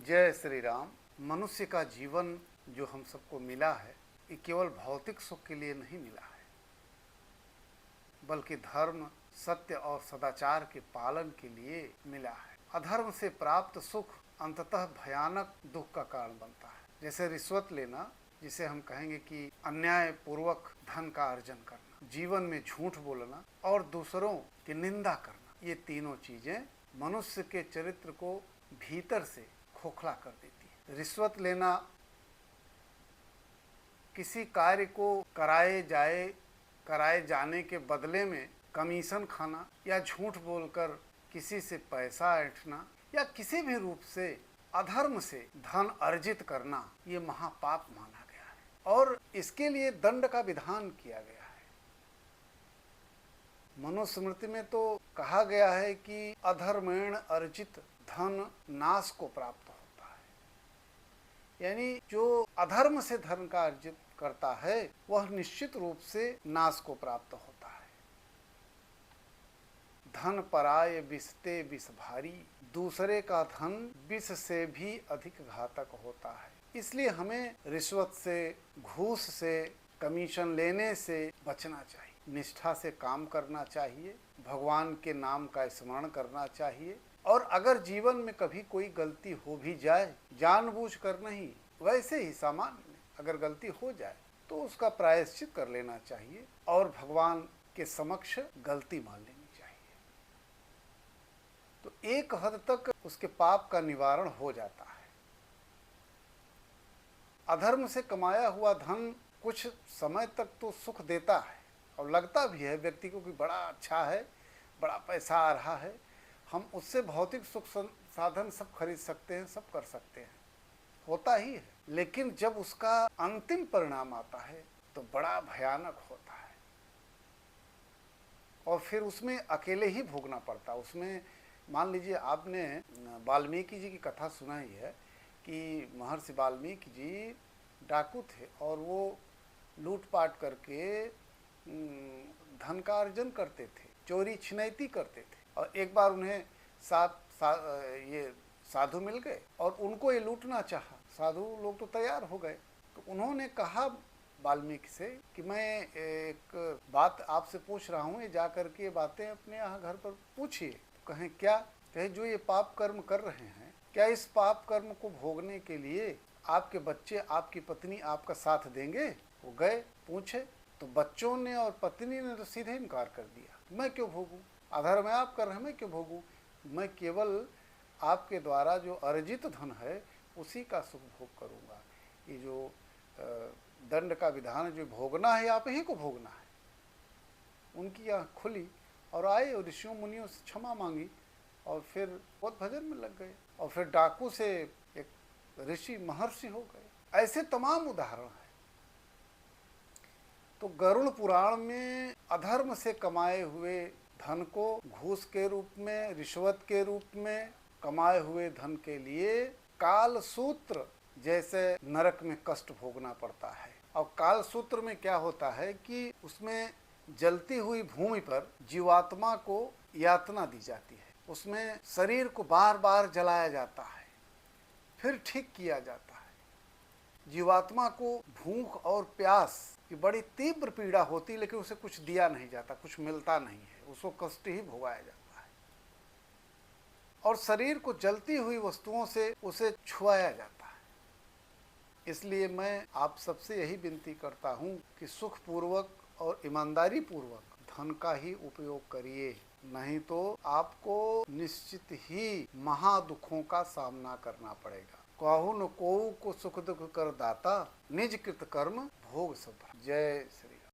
जय श्री राम। मनुष्य का जीवन जो हम सबको मिला है, ये केवल भौतिक सुख के लिए नहीं मिला है, बल्कि धर्म, सत्य और सदाचार के पालन के लिए मिला है। अधर्म से प्राप्त सुख अंततः भयानक दुख का कारण बनता है। जैसे रिश्वत लेना, जिसे हम कहेंगे कि अन्याय पूर्वक धन का अर्जन करना, जीवन में झूठ बोलना और दूसरों की निंदा करना, ये तीनों चीजें मनुष्य के चरित्र को भीतर से खोखला कर देती है। रिश्वत लेना, किसी कार्य को कराए जाने के बदले में कमीशन खाना या झूठ बोलकर किसी से पैसा ऐंठना या किसी भी रूप से अधर्म से धन अर्जित करना, ये महापाप माना गया है और इसके लिए दंड का विधान किया गया है। मनुस्मृति में तो कहा गया है कि अधर्मेण अर्जित धन नाश को प्राप्त होता है, यानी जो अधर्म से धन का अर्जित करता है वह निश्चित रूप से नाश को प्राप्त होता है। धन पराय विषते विष भारी, दूसरे का धन विष से भी अधिक घातक होता है। इसलिए हमें रिश्वत से, घूस से, कमीशन लेने से बचना चाहिए। निष्ठा से काम करना चाहिए, भगवान के नाम का स्मरण करना चाहिए और अगर जीवन में कभी कोई गलती हो भी जाए, जानबूझकर नहीं, वैसे ही सामान्य अगर गलती हो जाए तो उसका प्रायश्चित कर लेना चाहिए और भगवान के समक्ष गलती मान लेनी चाहिए। तो एक हद तक उसके पाप का निवारण हो जाता है। अधर्म से कमाया हुआ धन कुछ समय तक तो सुख देता है और लगता भी है व्यक्ति को कि बड़ा अच्छा है, बड़ा पैसा आ रहा है, हम उससे भौतिक सुख साधन सब खरीद सकते हैं, सब कर सकते हैं, होता ही है। लेकिन जब उसका अंतिम परिणाम आता है तो बड़ा भयानक होता है और फिर उसमें अकेले ही भोगना पड़ता है। उसमें मान लीजिए, आपने वाल्मीकि जी की कथा सुना ही है कि महर्षि वाल्मीकि जी डाकू थे और वो लूटपाट करके धन का अर्जन करते थे, चोरी छिनैती करते थे और एक बार उन्हें ये साधु मिल गए और उनको ये लूटना चाहा। साधु लोग तो तैयार हो गए, तो उन्होंने कहा वाल्मीकि से कि मैं एक बात आपसे पूछ रहा हूँ, ये जा करके ये बातें अपने यहाँ घर पर पूछिए। तो कहें क्या? कहे जो ये पाप कर्म कर रहे हैं, क्या इस पाप कर्म को भोगने के लिए आपके बच्चे, आपकी पत्नी आपका साथ देंगे? वो गए, पूछे तो बच्चों ने और पत्नी ने तो सीधे इनकार कर दिया, मैं क्यों भोगूं, अधर्म आप कर रहे हैं, मैं क्यों भोगूं, मैं केवल आपके द्वारा जो अर्जित धन है उसी का सुख भोग करूंगा। ये जो दंड का विधान जो भोगना है, आप ही को भोगना है। उनकी आँख खुली और आए और ऋषियों मुनियों से क्षमा मांगी और फिर बहुत भजन में लग गए और फिर डाकू से एक ऋषि महर्षि हो गए। ऐसे तमाम उदाहरण हैं। तो गरुड़ पुराण में अधर्म से कमाए हुए धन को घूस के रूप में, रिश्वत के रूप में कमाए हुए धन के लिए काल सूत्र जैसे नरक में कष्ट भोगना पड़ता है। और काल सूत्र में क्या होता है कि उसमें जलती हुई भूमि पर जीवात्मा को यातना दी जाती है, उसमें शरीर को बार बार जलाया जाता है, फिर ठीक किया जाता है। जीवात्मा को भूख और प्यास की बड़ी तीव्र पीड़ा होती है, लेकिन उसे कुछ दिया नहीं जाता, कुछ मिलता नहीं है, उसको कष्ट ही भोगाया जाता है। और शरीर को जलती हुई वस्तुओं से उसे छुआया जाता है। इसलिए मैं आप सबसे यही विनती करता हूँ कि सुख पूर्वक और ईमानदारी पूर्वक धन का ही उपयोग करिए, नहीं तो आपको निश्चित ही महादुखों का सामना करना पड़ेगा। कहु न कोउ को सुख दुख कर दाता, निज कृत कर्म भोग सब। जय श्री